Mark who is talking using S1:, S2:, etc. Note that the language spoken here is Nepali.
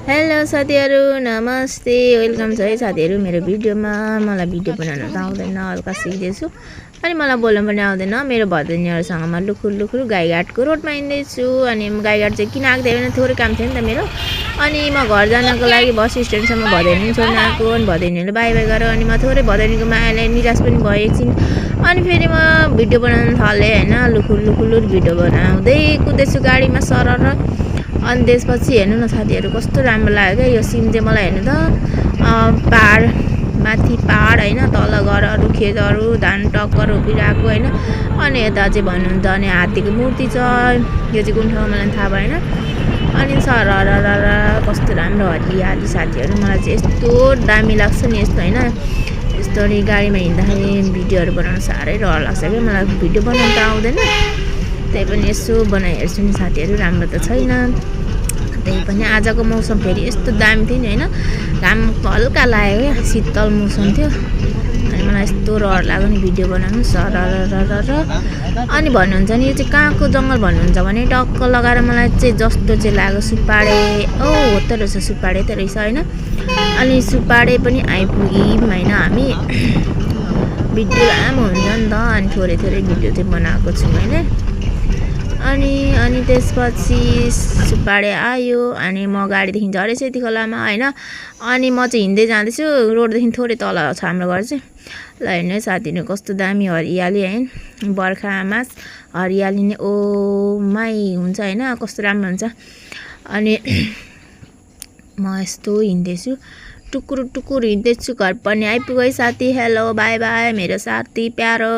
S1: हेलो साथीहरु नमस्ते वेलकम छ है साथीहरु मेरो भिडियोमा। मलाई भिडियो बनाउन त आउँदैन, हल्का सिक्दैछु अनि मलाई बोल्न पनि आउँदैन। मेरो भदैनीहरुसँग म लुखुर लुखुर गाईघाटको रोडमा हिँड्दैछु अनि गाईघाट चाहिँ किन आएको थिएँ भने थोरै काम थियो नि त मेरो। अनि म घर जानको लागि बस स्ट्यान्डसम्म भदैनी छोड्न आएको अनि भदैनीले बाइ बाइ गरे अनि म थोरै भदैनीको मायाले निराश पनि भए एकछिन। अनि फेरि म भिडियो बनाउन थाले हैन, लुखुर लुखुर भिडियो बनाउँदै कुदेछु गाडीमा सरर। अनि त्यसपछि हेर्नु न साथीहरु कस्तो राम्रो लाग्यो क्या यो सिन चाहिँ मलाई। हेर्नु त पहाड माथि पहाड हैन, तल घरहरु खेतहरु धान टक्कर रोपिरहेको हैन। अनि यता चाहिँ भन्नुहुन्छ अनि हात्तीको मूर्ति छ, यो चाहिँ कुन ठाउँमा मलाई थाहा भएन। अनि सररररर कस्तो राम्रो हरियाली साथीहरु, मलाई चाहिँ यस्तो दामी लाग्छ नि यस्तो हैन। यस्तो अनि गाडीमा हिँड्दाखेरि भिडियोहरु बनाउन साह्रै डर लाग्छ के मलाई, भिडियो बनाउन त आउँदैन। त्यही पनि यसो बनाइहेर्छु नि साथीहरु, राम्रो त छैन। त्यही पनि आजको मौसम फेरि यस्तो दामी थियो नि हैन, घाम हल्का लाग्यो क्या, शीतल मौसम थियो। अनि मलाई यस्तो रहर लाग्यो नि भिडियो बनाउनु सररररर। अनि भन्नुहुन्छ नि यो चाहिँ कहाँको जङ्गल भन्नुहुन्छ भने टक्क लगाएर मलाई चाहिँ जस्तो चाहिँ लाग्यो सुपाडे। हो त रहेछ सुपाडे त रहेछ हैन। अनि सुपाडे पनि आइपुग्यौँ हैन हामी। भिडियो लामो हुन्छ नि त अनि थोरै थोरै भिडियो चाहिँ बनाएको छु मैले। अनि त्यसपछि सुपाडे आयो अनि म गाडीदेखि झरेछु यति खोलामा हैन। अनि म चाहिँ हिँड्दै जाँदैछु, रोडदेखि थोरै तल छ हाम्रो घर चाहिँ। ल हेर्नु साथीहरु कस्तो दामी हरियाली है, बर्खामा हरियाली नै ओ माई हुन्छ हैन, कस्तो राम्रो हुन्छ। अनि म यस्तो हिँड्दैछु टुकुर टुकुर हिँड्दैछु, घर पनि आइपुगेँ साथी। हेलो बाई बाई मेरो साथी प्यारो।